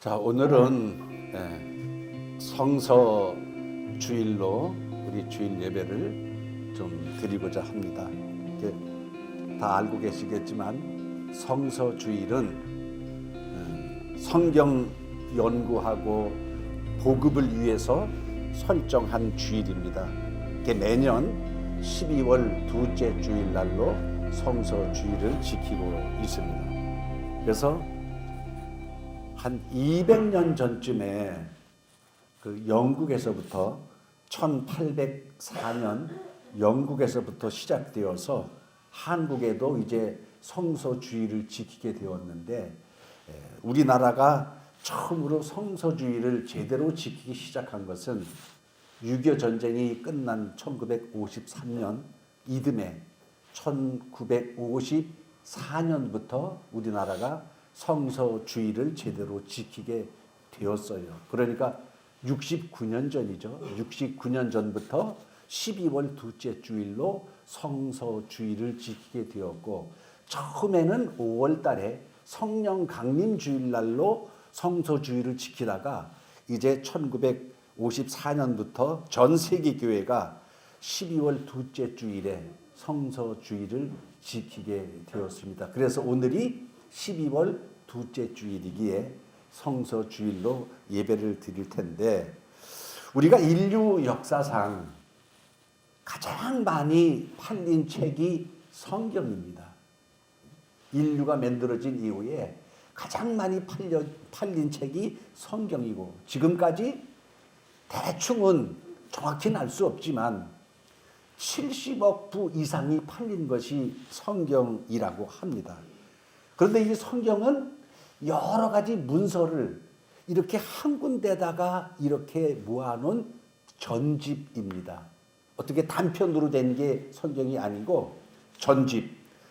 자, 오늘은 성서 주일로 우리 주일 예배를 좀 드리고자 합니다. 다 알고 계시겠지만 성서 주일은 성경 연구하고 보급을 위해서 설정한 주일입니다. 매년 12월 둘째 주일날로 성서 주일을 지키고 있습니다. 그래서 한 200년 전쯤에 그 영국에서부터 1804년 영국에서부터 시작되어서 한국에도 이제 성서주의를 지키게 되었는데, 우리나라가 처음으로 성서주의를 제대로 지키기 시작한 것은 6.25 전쟁이 끝난 1953년 이듬해 1954년부터 우리나라가 성서주의를 제대로 지키게 되었어요. 그러니까 69년 전이죠. 69년 전부터 12월 둘째 주일로 성서주의를 지키게 되었고, 처음에는 5월 달에 성령 강림 주일날로 성서주의를 지키다가 이제 1954년부터 전 세계 교회가 12월 둘째 주일에 성서주의를 지키게 되었습니다. 그래서 오늘이 12월 둘째 주일이기에 성서주일로 예배를 드릴 텐데, 우리가 인류 역사상 가장 많이 팔린 책이 성경입니다. 인류가 만들어진 이후에 가장 많이 팔린 책이 성경이고, 지금까지 대충은 정확히는 알 수 없지만 70억 부 이상이 팔린 것이 성경이라고 합니다. 그런데 이 성경은 여러 가지 문서를 이렇게 한 군데다가 이렇게 모아놓은 전집입니다. 어떻게 단편으로 된 게 성경이 아니고 전집.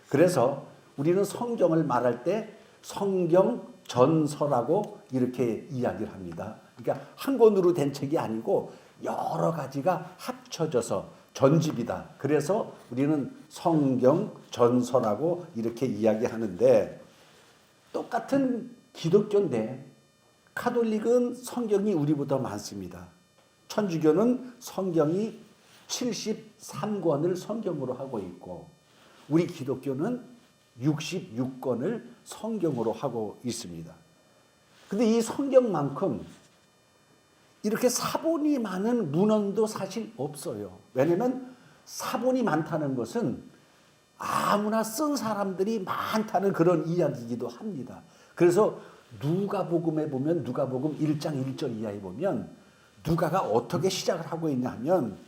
그래서 우리는 성경을 말할 때 성경 전서라고 이렇게 이야기를 합니다. 그러니까 한 권으로 된 책이 아니고 여러 가지가 합쳐져서 전집이다. 그래서 우리는 성경 전서라고 이렇게 이야기하는데, 똑같은 기독교인데 가톨릭은 성경이 우리보다 많습니다. 천주교는 성경이 73권을 성경으로 하고 있고, 우리 기독교는 66권을 성경으로 하고 있습니다. 근데 이 성경만큼 이렇게 사본이 많은 문헌도 사실 없어요. 왜냐하면 사본이 많다는 것은 아무나 쓴 사람들이 많다는 그런 이야기이기도 합니다. 그래서 누가복음에 보면 누가복음 1장 1절 이하에 보면 누가가 어떻게 시작을 하고 있냐면,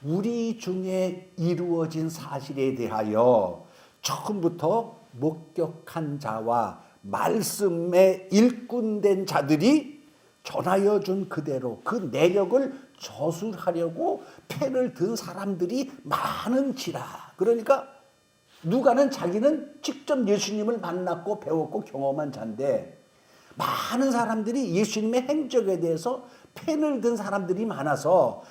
우리 중에 이루어진 사실에 대하여 처음부터 목격한 자와 말씀에 일꾼된 자들이 전하여 준 그대로 그 내력을 저술하려고 펜을 든 사람들이 많은지라. 그러니까 누가는 자기는 직접 예수님을 만났고 배웠고 경험한 자인데, 많은 사람들이 예수님의 행적에 대해서 펜을 든 사람들이 많아서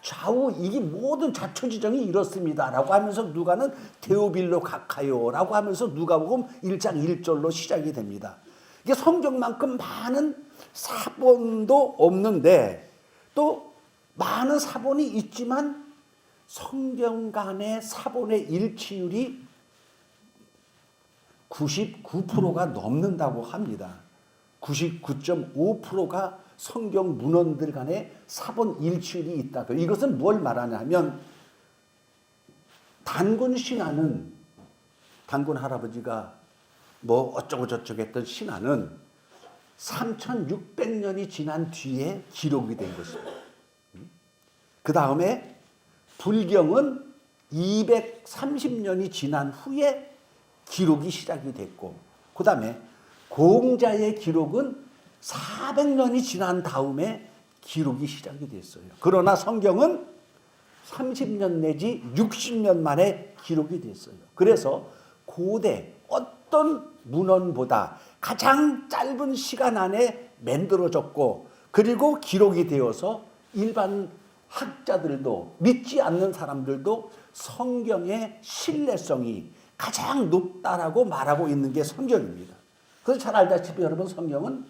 좌우 이게 모든 자초지정이 이렇습니다라고 하면서 누가는 데오빌로 각하요라고 하면서 누가복음 1장 1절로 시작이 됩니다. 이게 성경만큼 많은 사본도 없는데, 또 많은 사본이 있지만 성경 간의 사본의 일치율이 99%가 넘는다고 합니다. 99.5%가 성경 문헌들 간의 사본 일치율이 있다. 이것은 뭘 말하냐 하면, 단군 신화는, 단군 할아버지가 뭐 어쩌고 저쩌고 했던 신화는 3600년이 지난 뒤에 기록이 된 것입니다. 그 다음에 불경은 230년이 지난 후에 기록이 시작이 됐고, 그 다음에 공자의 기록은 400년이 지난 다음에 기록이 시작이 됐어요. 그러나 성경은 30년 내지 60년 만에 기록이 됐어요. 그래서 고대 어떤 문헌보다 가장 짧은 시간 안에 만들어졌고, 그리고 기록이 되어서 일반 학자들도, 믿지 않는 사람들도 성경의 신뢰성이 가장 높다라고 말하고 있는 게 성경입니다. 그래서 잘 알다시피 여러분, 성경은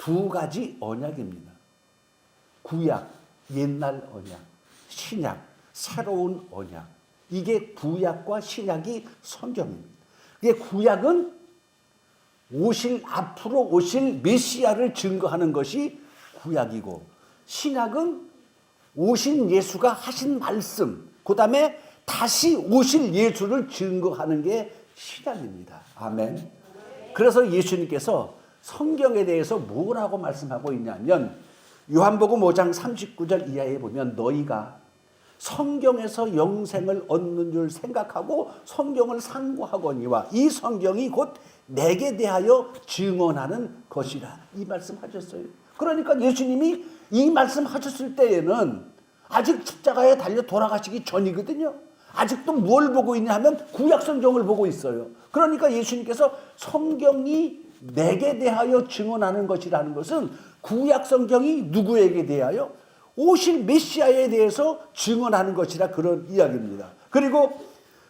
두 가지 언약입니다. 구약, 옛날 언약, 신약, 새로운 언약. 이게 구약과 신약이 성경입니다. 이게 구약은 앞으로 오실 메시아를 증거하는 것이 구약이고, 신약은 오신 예수가 하신 말씀, 그 다음에 다시 오실 예수를 증거하는 게 신약입니다. 아멘. 그래서 예수님께서 성경에 대해서 뭐라고 말씀하고 있냐면, 요한복음 5장 39절 이하에 보면 너희가 성경에서 영생을 얻는 줄 생각하고 성경을 상고하거니와 이 성경이 곧 내게 대하여 증언하는 것이라, 이 말씀하셨어요. 그러니까 예수님이 이 말씀하셨을 때에는 아직 십자가에 달려 돌아가시기 전이거든요. 아직도 뭘 보고 있냐 하면 구약 성경을 보고 있어요. 그러니까 예수님께서 성경이 내게 대하여 증언하는 것이라는 것은 구약 성경이 누구에게 대하여? 오실 메시아에 대해서 증언하는 것이라, 그런 이야기입니다. 그리고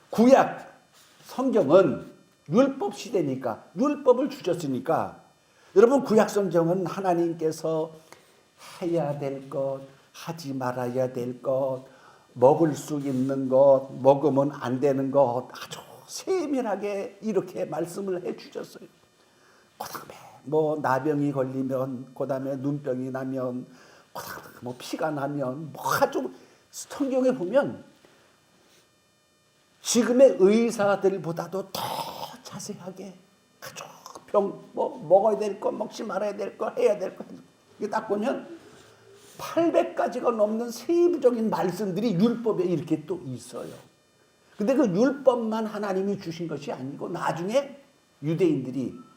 구약 성경은 율법 시대니까, 율법을 주셨으니까, 여러분 구약 성경은 하나님께서 해야 될 것, 하지 말아야 될 것, 먹을 수 있는 것, 먹으면 안 되는 것 아주 세밀하게 이렇게 말씀을 해 주셨어요. 그 다음에 뭐 나병이 걸리면, 그 다음에 눈병이 나면, 뭐 피가 나면, 뭐 아주 성경에 보면 지금의 의사들보다도 더 자세하게 아주 뭐 먹어야 될 거, 먹지 말아야 될 거, 해야 될 거, 이게 딱 보면 800가지가 넘는 세부적인 말씀들이 율법에 이렇게 또 있어요. 근데 그 율법만 하나님이 주신 것이 아니고 나중에 유대인들이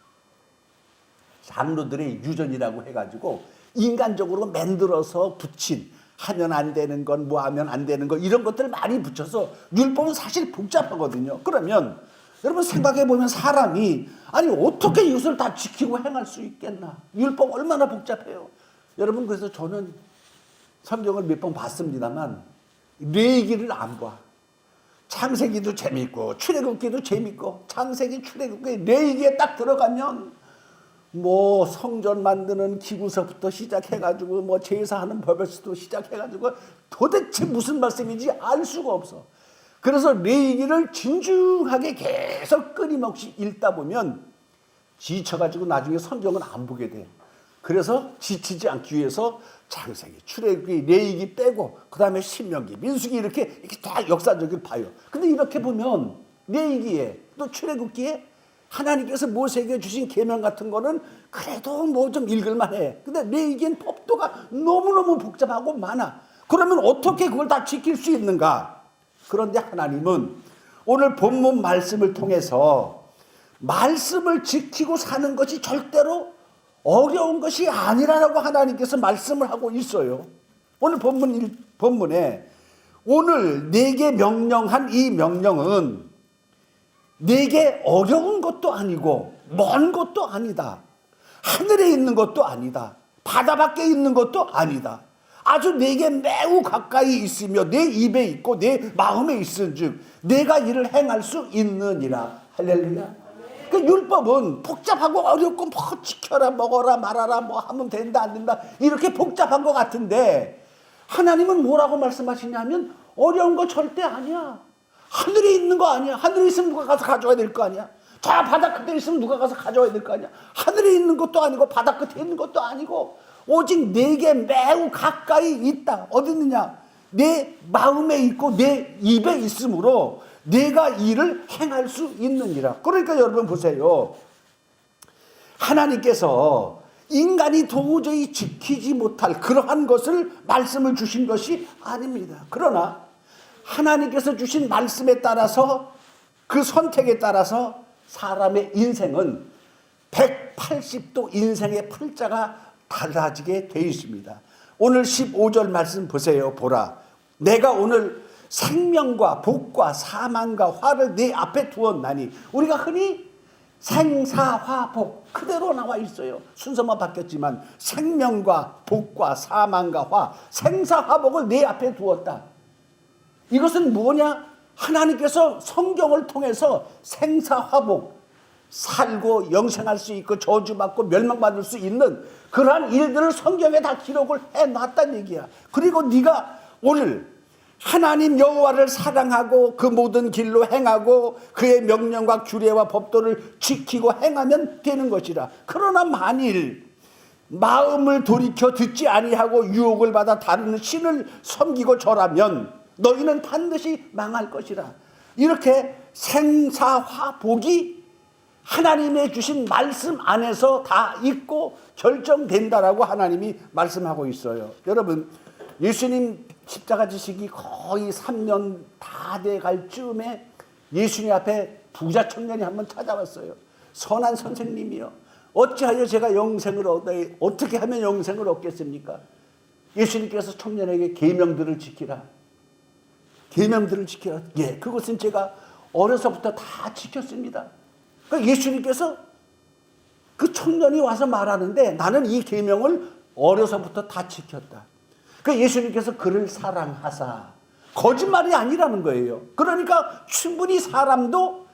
장로들의 유전이라고 해가지고 인간적으로 만들어서 붙인, 하면 안 되는 건, 뭐 하면 안 되는 거, 이런 것들 많이 붙여서, 율법은 사실 복잡하거든요. 그러면 여러분 생각해 보면 사람이 아니 어떻게 이것을 다 지키고 행할 수 있겠나? 율법 얼마나 복잡해요. 여러분 그래서 저는 성경을 몇 번 봤습니다만 레위기를 안 봐. 창세기도 재밌고 출애굽기도 재밌고, 창세기, 출애굽기, 레위기에 딱 들어가면 뭐 성전 만드는 기구서부터 시작해가지고 뭐 제사하는 법에서도 시작해가지고 도대체 무슨 말씀인지 알 수가 없어. 그래서 레위기를 진중하게 계속 끊임없이 읽다 보면 지쳐가지고 나중에 성경은 안 보게 돼. 그래서 지치지 않기 위해서 창세기, 출애굽기, 레위기 빼고 그 다음에 신명기, 민수기 이렇게 다 역사적으로 봐요. 근데 이렇게 보면 레위기에 또 출애굽기에 하나님께서 모세에게 주신 계명 같은 거는 그래도 뭐 좀 읽을만해. 근데 레위기엔 법도가 너무너무 복잡하고 많아. 그러면 어떻게 그걸 다 지킬 수 있는가? 그런데 하나님은 오늘 본문 말씀을 통해서 말씀을 지키고 사는 것이 절대로 어려운 것이 아니라고 하나님께서 말씀을 하고 있어요. 오늘 본문에 오늘 내게 명령한 이 명령은 내게 어려운 것도 아니고 먼 것도 아니다. 하늘에 있는 것도 아니다. 바다 밖에 있는 것도 아니다. 아주 내게 매우 가까이 있으며 내 입에 있고 내 마음에 있은즉 내가 이를 행할 수 있느니라. 할렐루야. 그 율법은 복잡하고 어렵고 뭐 지켜라, 먹어라, 말아라, 뭐 하면 된다 안 된다 이렇게 복잡한 것 같은데, 하나님은 뭐라고 말씀하시냐면 어려운 거 절대 아니야. 하늘에 있는 거 아니야. 하늘에 있으면 누가 가서 가져와야 될 거 아니야. 저 바다 끝에 있으면 누가 가서 가져와야 될 거 아니야. 하늘에 있는 것도 아니고 바다 끝에 있는 것도 아니고 오직 내게 매우 가까이 있다. 어디 있느냐? 내 마음에 있고 내 입에 있으므로 내가 이를 행할 수 있느니라. 그러니까 여러분 보세요. 하나님께서 인간이 도저히 지키지 못할 그러한 것을 말씀을 주신 것이 아닙니다. 그러나 하나님께서 주신 말씀에 따라서, 그 선택에 따라서 사람의 인생은 180도 인생의 팔자가 달라지게 되어 있습니다. 오늘 15절 말씀 보세요. 보라, 내가 오늘 생명과 복과 사망과 화를 내 앞에 두었나니. 우리가 흔히 생사화복 그대로 나와 있어요. 순서만 바뀌었지만 생명과 복과 사망과 화, 생사화복을 내 앞에 두었다. 이것은 뭐냐? 하나님께서 성경을 통해서 생사화복, 살고 영생할 수 있고 저주받고 멸망받을 수 있는 그러한 일들을 성경에 다 기록을 해놨단 얘기야. 그리고 네가 오늘 하나님 여호와를 사랑하고 그 모든 길로 행하고 그의 명령과 규례와 법도를 지키고 행하면 되는 것이라. 그러나 만일 마음을 돌이켜 듣지 아니하고 유혹을 받아 다른 신을 섬기고 절하면 너희는 반드시 망할 것이라. 이렇게 생사화복이 하나님의 주신 말씀 안에서 다 있고 결정된다라고 하나님이 말씀하고 있어요. 여러분, 예수님 십자가 지시기 거의 3년 다 돼갈 즈음에 예수님 앞에 부자 청년이 한번 찾아왔어요. 선한 선생님이요, 어찌하여 제가 영생을 얻어야, 어떻게 하면 영생을 얻겠습니까? 예수님께서 청년에게 계명들을 지키라. 계명들을 지키라. 예, 그것은 제가 어려서부터 다 지켰습니다. 그러니까 예수님께서 그 청년이 와서 말하는데 나는 이 계명을 어려서부터 다 지켰다. 그 예수님께서 그를 사랑하사, 거짓말이 아니라는 거예요. 그러니까 충분히 사람도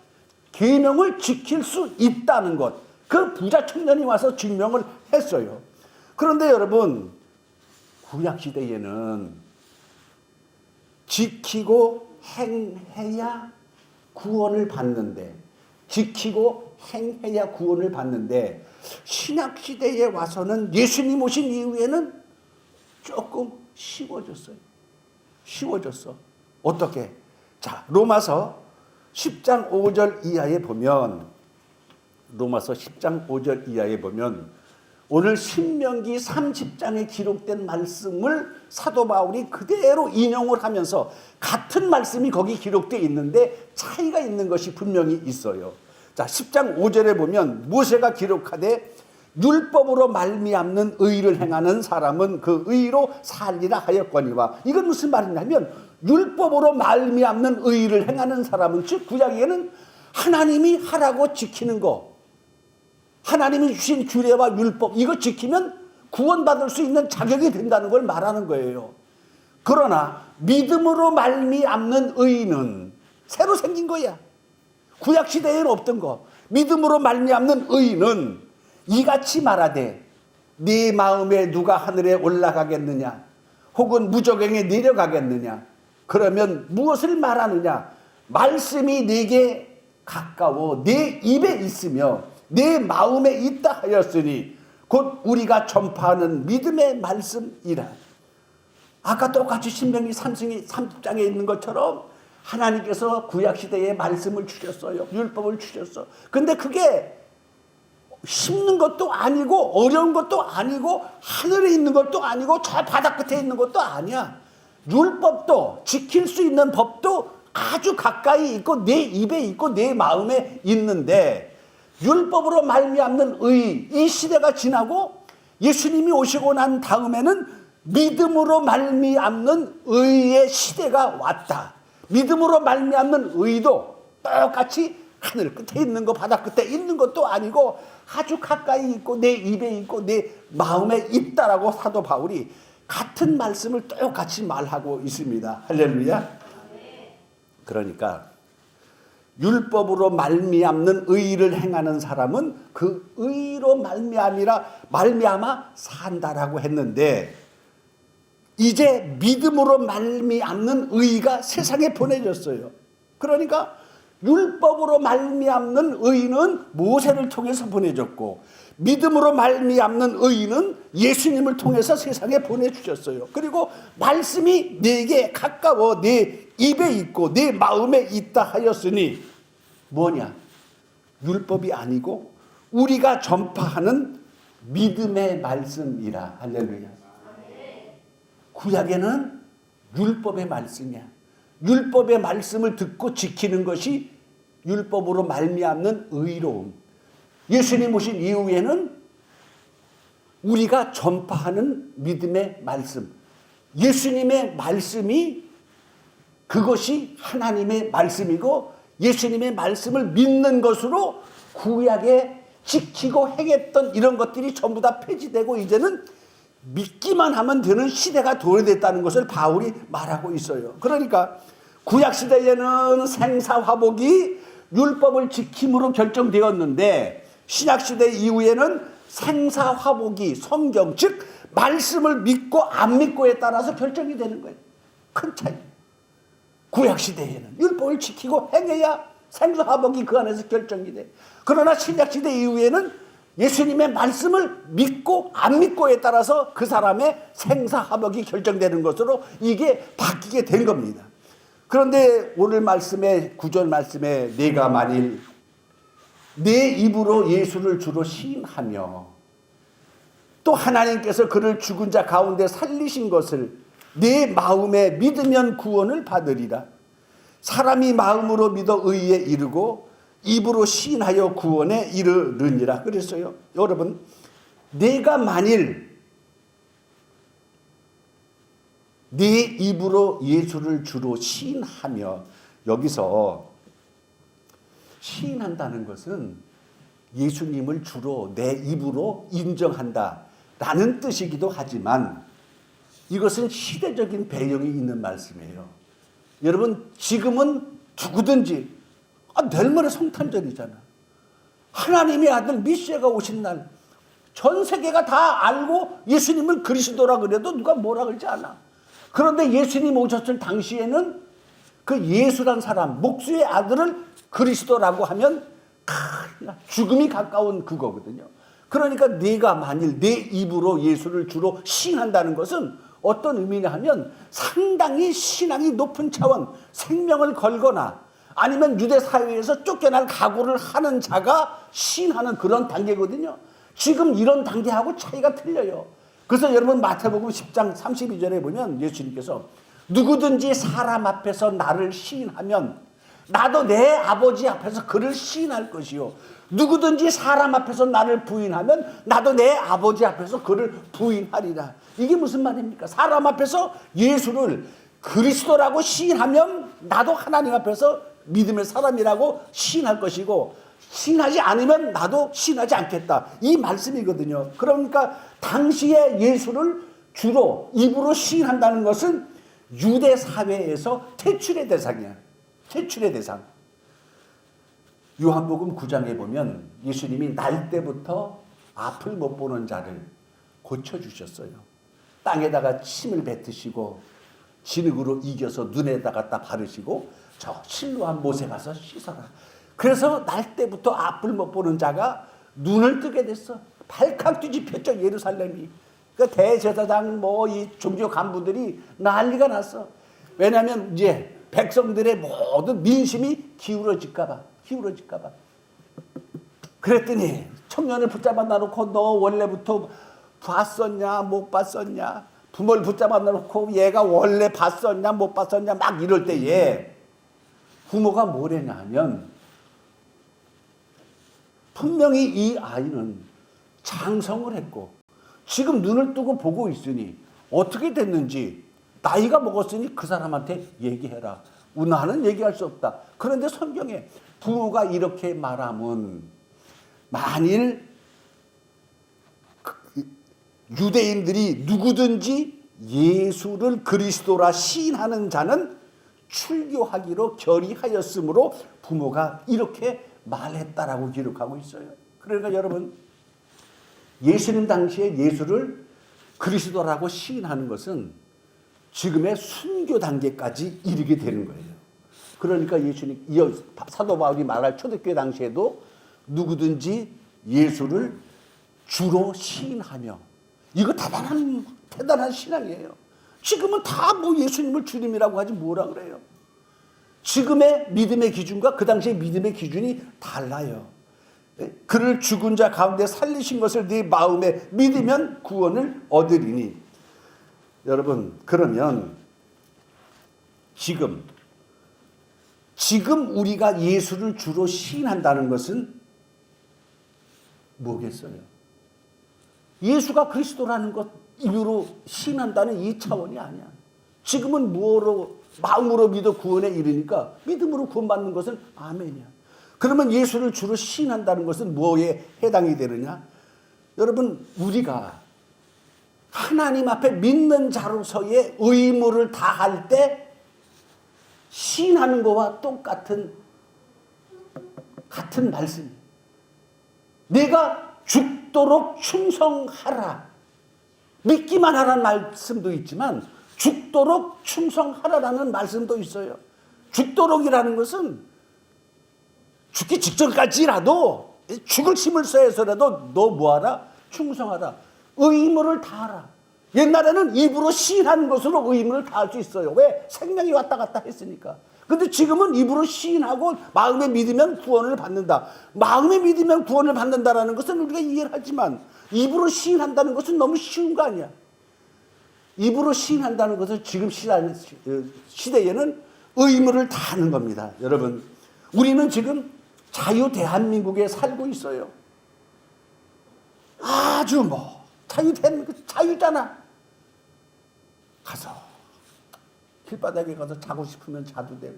계명을 지킬 수 있다는 것, 그 부자 청년이 와서 증명을 했어요. 그런데 여러분, 구약시대에는 지키고 행해야 구원을 받는데, 지키고 행해야 구원을 받는데, 신약시대에 와서는 예수님 오신 이후에는 조금 쉬워졌어요. 쉬워졌어. 어떻게? 자, 로마서 10장 5절 이하에 보면, 로마서 10장 5절 이하에 보면 오늘 신명기 30장에 기록된 말씀을 사도 바울이 그대로 인용을 하면서 같은 말씀이 거기 기록되어 있는데 차이가 있는 것이 분명히 있어요. 자, 10장 5절에 보면 모세가 기록하되 율법으로 말미암는 의를 행하는 사람은 그 의로 살리라 하였거니와. 이건 무슨 말이냐면 율법으로 말미암는 의를 행하는 사람은, 즉 구약에는 하나님이 하라고 지키는 거, 하나님이 주신 규례와 율법, 이거 지키면 구원받을 수 있는 자격이 된다는 걸 말하는 거예요. 그러나 믿음으로 말미암는 의는 새로 생긴 거야. 구약시대에는 없던 거. 믿음으로 말미암는 의는 이같이 말하되 네 마음에 누가 하늘에 올라가겠느냐 혹은 무저갱에 내려가겠느냐. 그러면 무엇을 말하느냐? 말씀이 네게 가까워 내 입에 있으며 내 마음에 있다 하였으니 곧 우리가 전파하는 믿음의 말씀이라. 아까 똑같이 신명기 30장에 있는 것처럼 하나님께서 구약시대에 말씀을 주셨어요. 율법을 주셨어. 근데 그게 쉽는 것도 아니고 어려운 것도 아니고 하늘에 있는 것도 아니고 저 바닥 끝에 있는 것도 아니야. 율법도 지킬 수 있는 법도 아주 가까이 있고 내 입에 있고 내 마음에 있는데, 율법으로 말미암는 의, 이 시대가 지나고 예수님이 오시고 난 다음에는 믿음으로 말미암는 의의 시대가 왔다. 믿음으로 말미암는 의도 똑같이 하늘 끝에 있는 거 바닥 끝에 있는 것도 아니고 아주 가까이 있고 내 입에 있고 내 마음에 있다라고 사도 바울이 같은 말씀을 똑같이 말하고 있습니다. 할렐루야. 그러니까 율법으로 말미암는 의를 행하는 사람은 그 의로 말미암아 산다라고 했는데, 이제 믿음으로 말미암는 의가 세상에 보내졌어요. 그러니까 율법으로 말미암는 의는 모세를 통해서 보내졌고, 믿음으로 말미암는 의는 예수님을 통해서 세상에 보내주셨어요. 그리고 말씀이 내게 가까워 내 입에 있고 내 마음에 있다 하였으니 뭐냐? 율법이 아니고 우리가 전파하는 믿음의 말씀이라. 할렐루야. 구약에는 율법의 말씀이야. 율법의 말씀을 듣고 지키는 것이 율법으로 말미암는 의로움. 예수님 오신 이후에는 우리가 전파하는 믿음의 말씀, 예수님의 말씀이 그것이 하나님의 말씀이고, 예수님의 말씀을 믿는 것으로 구약에 지키고 행했던 이런 것들이 전부 다 폐지되고 이제는 믿기만 하면 되는 시대가 도래됐다는 것을 바울이 말하고 있어요. 그러니까 구약시대에는 생사화복이 율법을 지킴으로 결정되었는데 신약시대 이후에는 생사화복이 성경 즉 말씀을 믿고 안 믿고에 따라서 결정이 되는 거예요. 큰 차이. 구약시대에는 율법을 지키고 행해야 생사화복이 그 안에서 결정이 돼. 그러나 신약시대 이후에는 예수님의 말씀을 믿고 안 믿고에 따라서 그 사람의 생사화복이 결정되는 것으로 이게 바뀌게 된 겁니다. 그런데 오늘 말씀에 9절 말씀에 내가 만일 내 입으로 예수를 주로 시인하며 또 하나님께서 그를 죽은 자 가운데 살리신 것을 내 마음에 믿으면 구원을 받으리라. 사람이 마음으로 믿어 의에 이르고 입으로 시인하여 구원에 이르느니라 그랬어요. 여러분, 내가 만일 내 입으로 예수를 주로 시인하며, 여기서 시인한다는 것은 예수님을 주로 내 입으로 인정한다라는 뜻이기도 하지만 이것은 시대적인 배경이 있는 말씀이에요. 여러분, 지금은 누구든지 내일 모레 성탄절이잖아. 하나님의 아들 메시아가 오신 날 전 세계가 다 알고 예수님을 그리스도라 그래도 누가 뭐라 그러지 않아. 그런데 예수님 오셨을 당시에는 그 예수란 사람, 목수의 아들을 그리스도라고 하면 죽음이 가까운 그거거든요. 그러니까 네가 만일 내 입으로 예수를 주로 시인한다는 것은 어떤 의미냐 하면 상당히 신앙이 높은 차원, 생명을 걸거나 아니면 유대 사회에서 쫓겨날 각오를 하는 자가 시인하는 그런 단계거든요. 지금 이런 단계하고 차이가 틀려요. 그래서 여러분 마태복음 10장 32절에 보면 예수님께서 누구든지 사람 앞에서 나를 시인하면 나도 내 아버지 앞에서 그를 시인할 것이요. 누구든지 사람 앞에서 나를 부인하면 나도 내 아버지 앞에서 그를 부인하리라. 이게 무슨 말입니까? 사람 앞에서 예수를 그리스도라고 시인하면 나도 하나님 앞에서 믿음의 사람이라고 시인할 것이고 시인하지 않으면 나도 시인하지 않겠다. 이 말씀이거든요. 그러니까 당시에 예수를 주로 입으로 시인한다는 것은 유대 사회에서 퇴출의 대상이야. 퇴출의 대상. 요한복음 9장에 보면 예수님이 날 때부터 앞을 못 보는 자를 고쳐주셨어요. 땅에다가 침을 뱉으시고 진흙으로 이겨서 눈에다가 딱 바르시고 저 실로한 못에 가서 씻어라. 그래서 날 때부터 앞을 못 보는 자가 눈을 뜨게 됐어. 발칵 뒤집혔죠, 예루살렘이. 그러니까 대제사장 이 종교 간부들이 난리가 났어. 왜냐하면 이제 백성들의 모든 민심이 기울어질까봐. 그랬더니 청년을 붙잡아 놔놓고 너 원래부터 봤었냐 못 봤었냐, 부모를 붙잡아 놔놓고 얘가 원래 봤었냐 못 봤었냐 막 이럴 때에 부모가 뭐래냐 하면 분명히 이 아이는 장성을 했고 지금 눈을 뜨고 보고 있으니 어떻게 됐는지 나이가 먹었으니 그 사람한테 얘기해라. 나는 얘기할 수 없다. 그런데 성경에 부모가 이렇게 말하면 만일 유대인들이 누구든지 예수를 그리스도라 시인하는 자는 출교하기로 결의하였으므로 부모가 이렇게 말했다라고 기록하고 있어요. 그러니까 여러분, 예수님 당시에 예수를 그리스도라고 시인하는 것은 지금의 순교 단계까지 이르게 되는 거예요. 그러니까 예수님, 사도 바울이 말할 초대교회 당시에도 누구든지 예수를 주로 시인하며, 이거 대단한 신앙이에요. 지금은 다 예수님을 주님이라고 하지 뭐라 그래요. 지금의 믿음의 기준과 그 당시의 믿음의 기준이 달라요. 그를 죽은 자 가운데 살리신 것을 네 마음에 믿으면 구원을 얻으리니. 여러분, 그러면 지금 우리가 예수를 주로 시인한다는 것은 뭐겠어요? 예수가 그리스도라는 것 이유로 시인한다는 이 차원이 아니야. 지금은 마음으로 믿어 구원에 이르니까 믿음으로 구원받는 것은 아멘이야. 그러면 예수를 주로 시인한다는 것은 뭐에 해당이 되느냐? 여러분, 우리가 하나님 앞에 믿는 자로서의 의무를 다할 때 시인하는 것과 똑같은 같은 말씀이에요. 내가 죽도록 충성하라. 믿기만 하라는 말씀도 있지만 죽도록 충성하라라는 말씀도 있어요. 죽도록이라는 것은 죽기 직전까지라도 죽을 힘을 써서라도 너 뭐하라? 충성하라. 의무를 다하라. 옛날에는 입으로 시인하는 것으로 의무를 다할 수 있어요. 왜? 생명이 왔다 갔다 했으니까. 근데 지금은 입으로 시인하고 마음에 믿으면 구원을 받는다. 마음에 믿으면 구원을 받는다라는 것은 우리가 이해를 하지만 입으로 시인한다는 것은 너무 쉬운 거 아니야. 입으로 시인한다는 것은 지금 시대에는 의무를 다하는 겁니다. 여러분, 우리는 지금 자유 대한민국에 살고 있어요. 아주 자유 대한민국 자유잖아. 가서 길바닥에 가서 자고 싶으면 자도 되고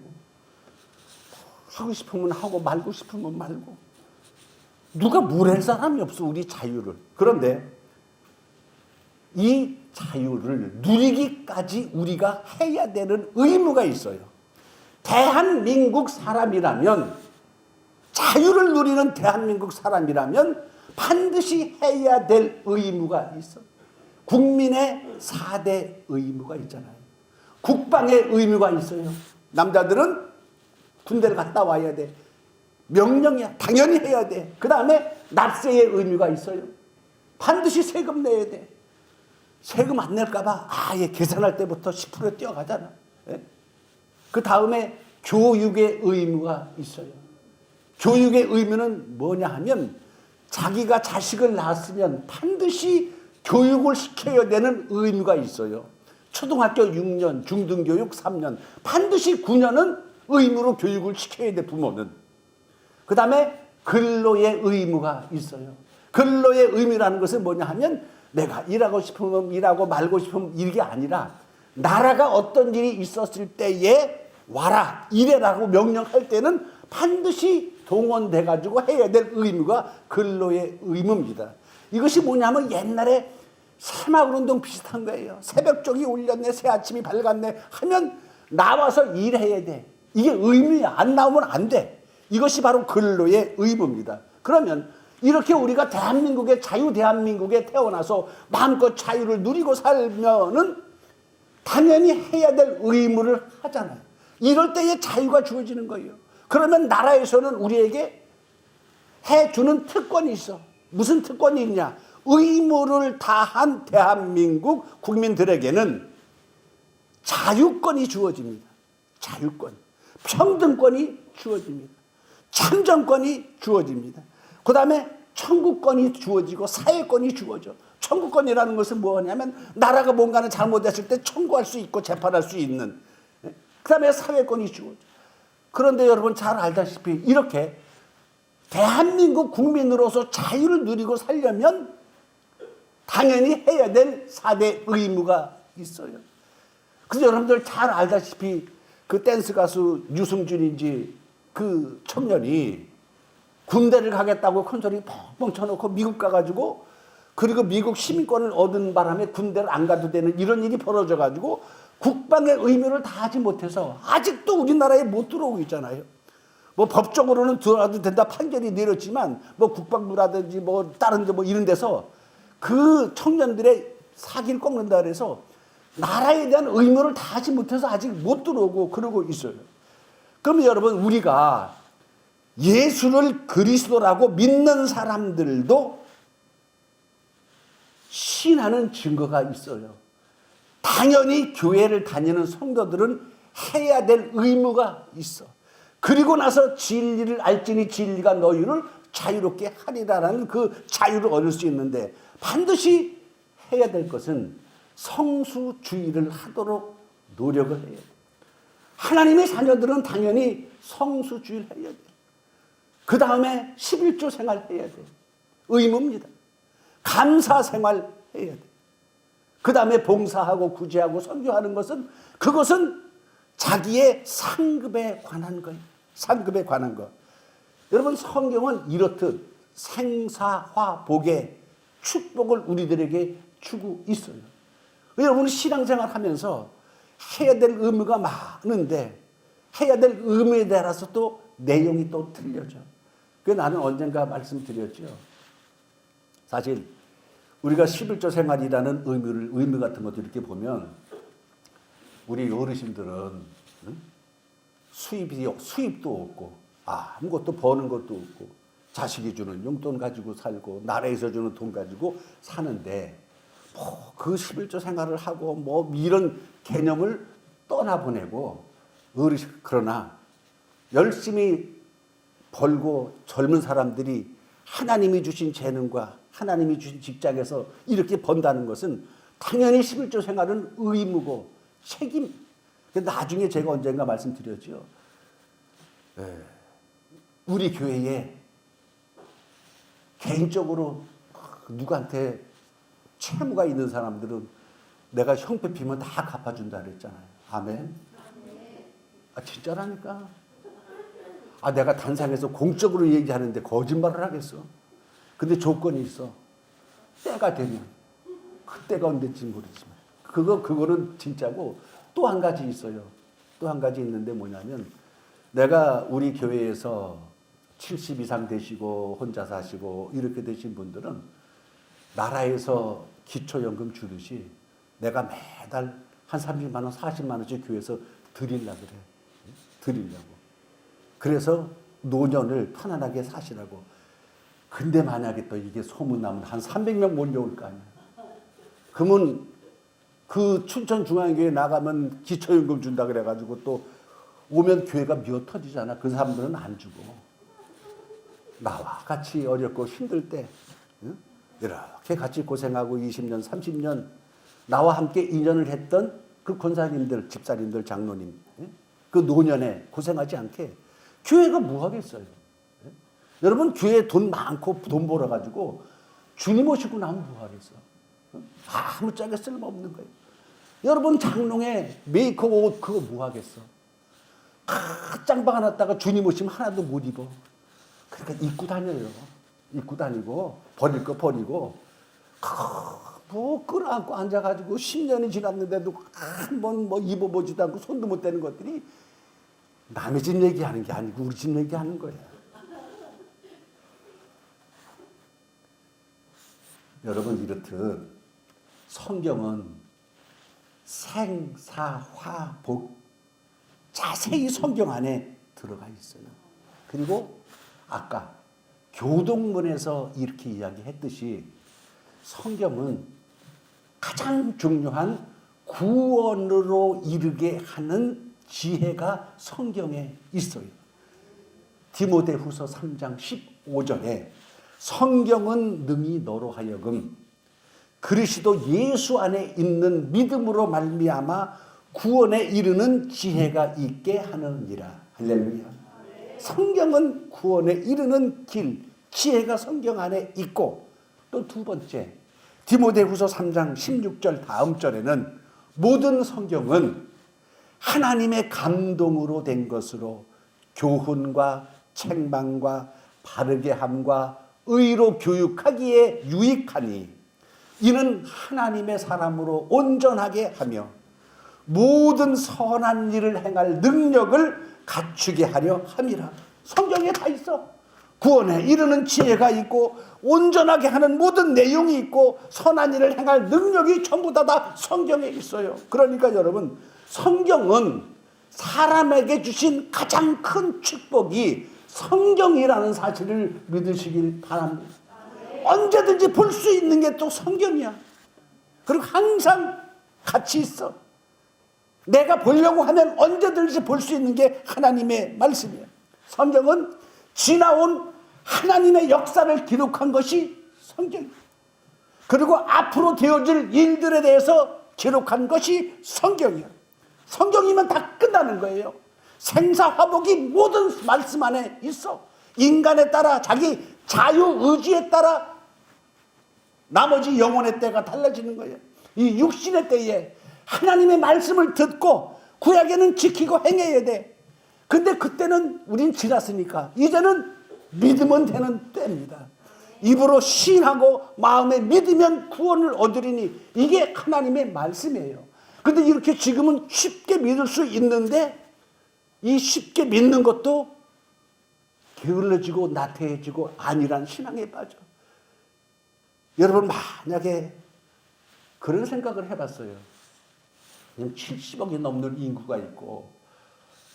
하고 싶으면 하고 말고 싶으면 말고 누가 물을 사람이 없어 우리 자유를. 그런데 이 자유를 누리기까지 우리가 해야 되는 의무가 있어요. 대한민국 사람이라면 자유를 누리는 대한민국 사람이라면 반드시 해야 될 의무가 있어. 국민의 4대 의무가 있잖아요. 국방의 의무가 있어요. 남자들은 군대를 갔다 와야 돼. 명령이야. 당연히 해야 돼. 그 다음에 납세의 의무가 있어요. 반드시 세금 내야 돼. 세금 안 낼까봐 아예 계산할 때부터 10% 뛰어가잖아. 그 다음에 교육의 의무가 있어요. 교육의 의무는 뭐냐 하면 자기가 자식을 낳았으면 반드시 교육을 시켜야 되는 의무가 있어요. 초등학교 6년, 중등교육 3년, 반드시 9년은 의무로 교육을 시켜야 돼, 부모는. 그 다음에 근로의 의무가 있어요. 근로의 의무라는 것은 뭐냐 하면 내가 일하고 싶으면 일하고 말고 싶으면 이게 아니라 나라가 어떤 일이 있었을 때에 와라, 일해라고 명령할 때는 반드시 동원돼가지고 해야 될 의무가 근로의 의무입니다. 이것이 뭐냐면 옛날에 새마을운동 비슷한 거예요. 새벽종이 울렸네, 새아침이 밝았네 하면 나와서 일해야 돼. 이게 의무야. 안 나오면 안 돼. 이것이 바로 근로의 의무입니다. 그러면 이렇게 우리가 대한민국의 자유 대한민국에 태어나서 마음껏 자유를 누리고 살면은 당연히 해야 될 의무를 하잖아요. 이럴 때에 자유가 주어지는 거예요. 그러면 나라에서는 우리에게 해주는 특권이 있어. 무슨 특권이 있냐? 의무를 다한 대한민국 국민들에게는 자유권이 주어집니다. 자유권. 평등권이 주어집니다. 참정권이 주어집니다. 그 다음에 청구권이 주어지고 사회권이 주어져. 청구권이라는 것은 뭐냐면 나라가 뭔가는 잘못했을 때 청구할 수 있고 재판할 수 있는. 그 다음에 사회권이 주어져. 그런데 여러분 잘 알다시피 이렇게 대한민국 국민으로서 자유를 누리고 살려면 당연히 해야 될 4대 의무가 있어요. 그래서 여러분들 잘 알다시피 그 댄스 가수 유승준인지 그 청년이 군대를 가겠다고 큰소리 뻥뻥 쳐놓고 미국 가가지고 그리고 미국 시민권을 얻은 바람에 군대를 안 가도 되는 이런 일이 벌어져가지고 국방의 의무를 다하지 못해서 아직도 우리나라에 못 들어오고 있잖아요. 뭐 법적으로는 들어와도 된다 판결이 내렸지만 뭐 국방부라든지 뭐 다른 데 뭐 이런 데서 그 청년들의 사기를 꺾는다 그래서 나라에 대한 의무를 다하지 못해서 아직 못 들어오고 그러고 있어요. 그러면 여러분 우리가 예수를 그리스도라고 믿는 사람들도 신하는 증거가 있어요. 당연히 교회를 다니는 성도들은 해야 될 의무가 있어. 그리고 나서 진리를 알지니 진리가 너희를 자유롭게 하리라라는 그 자유를 얻을 수 있는데 반드시 해야 될 것은 성수주의를 하도록 노력을 해야 돼. 하나님의 자녀들은 당연히 성수주의를 해야 돼. 그 다음에 11조 생활 해야 돼. 의무입니다. 감사 생활 해야 돼. 그 다음에 봉사하고 구제하고 선교하는 것은 그것은 자기의 상급에 관한 거예요. 상급에 관한 거. 여러분 성경은 이렇듯 생사화복의 축복을 우리들에게 주고 있어요. 여러분 신앙생활 하면서 해야 될 의무가 많은데 해야 될 의무에 따라서 또 내용이 또 틀려져. 그 나는 언젠가 말씀드렸죠. 사실 우리가 11조 생활이라는 의미 같은 것도 이렇게 보면 우리 어르신들은 수입도 없고 아무것도 버는 것도 없고 자식이 주는 용돈 가지고 살고 나라에서 주는 돈 가지고 사는데 뭐 그 11조 생활을 하고 뭐 이런 개념을 떠나보내고 그러나 열심히 벌고 젊은 사람들이 하나님이 주신 재능과 하나님이 주신 직장에서 이렇게 번다는 것은 당연히 11조 생활은 의무고 책임. 나중에 제가 언젠가 말씀드렸죠. 우리 교회에 개인적으로 누구한테 채무가 있는 사람들은 내가 형편비면 다 갚아준다 그랬잖아요. 아멘. 진짜라니까. 내가 단상에서 공적으로 얘기하는데 거짓말을 하겠어. 근데 조건이 있어. 때가 되면. 그때가 언제인지 모르지만. 그거는 진짜고 또 한 가지 있어요. 또 한 가지 있는데 뭐냐면 내가 우리 교회에서 70 이상 되시고 혼자 사시고 이렇게 되신 분들은 나라에서 기초연금 주듯이 내가 매달 한 30만 원, 40만 원씩 교회에서 드리려고 그래. 드리려고. 그래서 노년을 편안하게 사시라고. 근데 만약에 또 이게 소문나면 한 300명 몰려올 거 아니야. 그러면 그 춘천중앙교회 나가면 기초연금 준다 그래가지고 또 오면 교회가 미어 터지잖아. 그 사람들은 안 주고. 나와 같이 어렵고 힘들 때 이렇게 같이 고생하고 20년, 30년 나와 함께 인연을 했던 그 권사님들, 집사님들, 장로님 그 노년에 고생하지 않게 교회가 뭐 하겠어요? 여러분 교회에 돈 많고 돈 벌어가지고 주님 오시고 나면 뭐 하겠어? 아무짝에 쓸모없는 거예요. 여러분 장롱에 메이커 옷 그거 뭐 하겠어? 짱박 해놨다가 주님 오시면 하나도 못 입어. 그러니까 입고 다녀요. 입고 다니고 버릴 거 버리고 뭐 끌어안고 앉아가지고 10년이 지났는데도 한 번 뭐 입어보지도 않고 손도 못 대는 것들이 남의 집 얘기하는 게 아니고 우리 집 얘기하는 거예요. 여러분 이렇듯 성경은 생사화복 자세히 성경 안에 들어가 있어요. 그리고 아까 교동문에서 이렇게 이야기했듯이 성경은 가장 중요한 구원으로 이르게 하는 지혜가 성경에 있어요. 디모데후서 3장 15절에 성경은 능히 너로 하여금 그리스도 예수 안에 있는 믿음으로 말미암아 구원에 이르는 지혜가 있게 하느니라. 할렐루야. 성경은 구원에 이르는 길, 지혜가 성경 안에 있고 또 두 번째 디모데후서 3장 16절 다음 절에는 모든 성경은 하나님의 감동으로 된 것으로 교훈과 책망과 바르게 함과 의로 교육하기에 유익하니 이는 하나님의 사람으로 온전하게 하며 모든 선한 일을 행할 능력을 갖추게 하려 함이라. 성경에 다 있어. 구원에 이르는 지혜가 있고 온전하게 하는 모든 내용이 있고 선한 일을 행할 능력이 전부 다 성경에 있어요. 그러니까 여러분 성경은 사람에게 주신 가장 큰 축복이 성경이라는 사실을 믿으시길 바랍니다. 언제든지 볼 수 있는 게 또 성경이야. 그리고 항상 같이 있어. 내가 보려고 하면 언제든지 볼 수 있는 게 하나님의 말씀이야. 성경은 지나온 하나님의 역사를 기록한 것이 성경이야. 그리고 앞으로 되어질 일들에 대해서 기록한 것이 성경이야. 성경이면 다 끝나는 거예요. 생사화복이 모든 말씀 안에 있어. 인간에 따라 자기 자유의지에 따라 나머지 영혼의 때가 달라지는 거예요. 이 육신의 때에 하나님의 말씀을 듣고 구약에는 지키고 행해야 돼. 근데 그때는 우린 지났으니까 이제는 믿으면 되는 때입니다. 입으로 시인하고 마음에 믿으면 구원을 얻으리니 이게 하나님의 말씀이에요. 근데 이렇게 지금은 쉽게 믿을 수 있는데 이 쉽게 믿는 것도 게을러지고 나태해지고 안일한 신앙에 빠져. 여러분 만약에 그런 생각을 해봤어요. 70억이 넘는 인구가 있고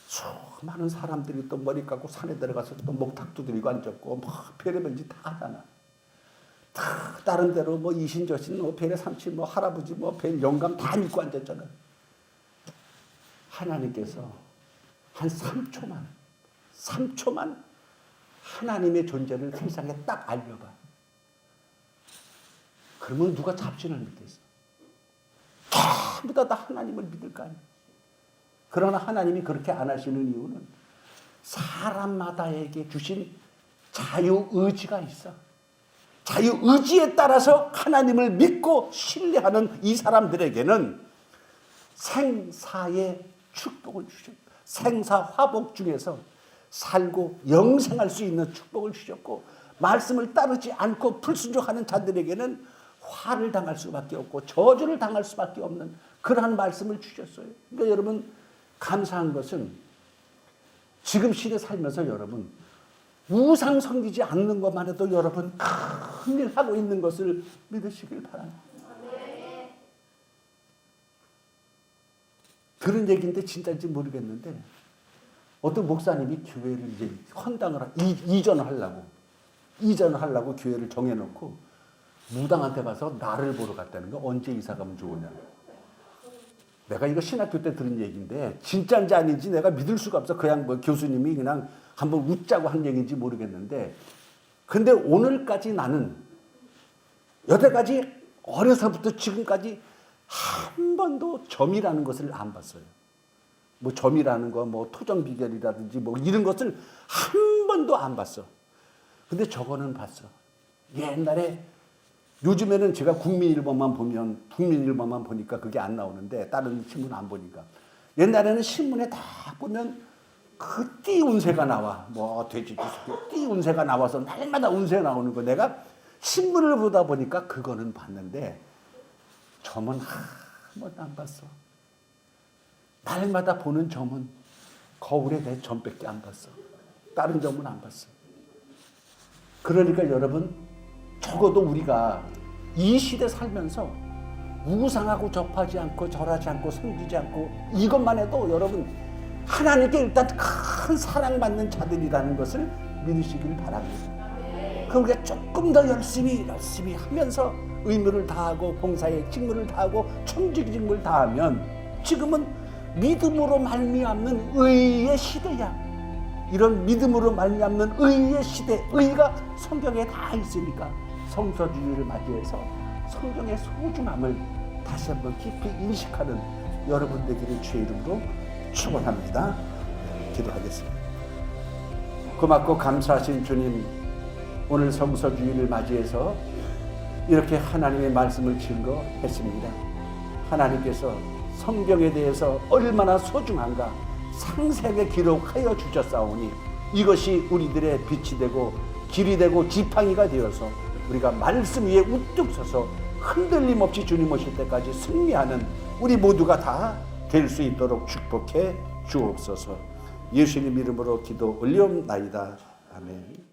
수많은 사람들이 또 머리 깎고 산에 들어가서 또 목탁 두드리고 앉았고 뭐 별의별 짓 다 하잖아. 다 다른 데로 뭐 이신저신 뭐 별의 삼친 뭐 할아버지 뭐 별 영감 다 믿고 앉았잖아. 하나님께서 한 3초만 하나님의 존재를 세상에 딱 알려봐. 그러면 누가 잡신을 믿겠어? 전부 다 하나님을 믿을 거 아니야. 그러나 하나님이 그렇게 안 하시는 이유는 사람마다에게 주신 자유의지가 있어. 자유의지에 따라서 하나님을 믿고 신뢰하는 이 사람들에게는 생사의 축복을 주셨고 생사화복 중에서 살고 영생할 수 있는 축복을 주셨고 말씀을 따르지 않고 불순종하는 자들에게는 화를 당할 수밖에 없고 저주를 당할 수밖에 없는 그러한 말씀을 주셨어요. 그러니까 여러분 감사한 것은 지금 시대 살면서 여러분 우상 섬기지 않는 것만 해도 여러분 큰일 하고 있는 것을 믿으시길 바랍니다. 그런 얘기인데 진짜인지 모르겠는데 어떤 목사님이 교회를 이제 헌당을 이전을 하려고 교회를 정해놓고 무당한테 가서 나를 보러 갔다는 거. 언제 이사 가면 좋으냐. 내가 이거 신학교 때 들은 얘기인데 진짜인지 아닌지 내가 믿을 수가 없어. 그냥 뭐 교수님이 그냥 한번 웃자고 한 얘기인지 모르겠는데 근데 오늘까지 나는 여태까지 어려서부터 지금까지 한 번도 점이라는 것을 안 봤어요. 뭐 점이라는 거, 뭐 토정 비결이라든지 뭐 이런 것을 한 번도 안 봤어. 근데 저거는 봤어. 옛날에 요즘에는 제가 국민일보만 보니까 그게 안 나오는데 다른 신문 안 보니까 옛날에는 신문에 다 보면 그 띠 운세가 나와. 뭐 돼지 띠 운세가 나와서 날마다 운세 나오는 거 내가 신문을 보다 보니까 그거는 봤는데 점은 한 번도 안 봤어. 날마다 보는 점은 거울에 내 점밖에 안 봤어. 다른 점은 안 봤어. 그러니까 여러분 적어도 우리가 이 시대 살면서 우상하고 접하지 않고 절하지 않고 섬기지 않고 이것만 해도 여러분 하나님께 일단 큰 사랑받는 자들이라는 것을 믿으시길 바랍니다. 그러니까 조금 더 열심히 하면서 의무를 다하고 봉사의 직무를 다하고 청직 직무를 다하면 지금은 믿음으로 말미암는 의의 시대야. 이런 믿음으로 말미암는 의의 시대, 의가 성경에 다 있으니까 성서주의를 맞이해서 성경의 소중함을 다시 한번 깊이 인식하는 여러분 되기를 주의 이름으로 축원합니다. 기도하겠습니다. 고맙고 감사하신 주님, 오늘 성서주의를 맞이해서 이렇게 하나님의 말씀을 증거했습니다. 하나님께서 성경에 대해서 얼마나 소중한가 상세하게 기록하여 주셨사오니 이것이 우리들의 빛이 되고 길이 되고 지팡이가 되어서 우리가 말씀 위에 우뚝 서서 흔들림 없이 주님 오실 때까지 승리하는 우리 모두가 다 될 수 있도록 축복해 주옵소서. 예수님 이름으로 기도 올리옵나이다. 아멘.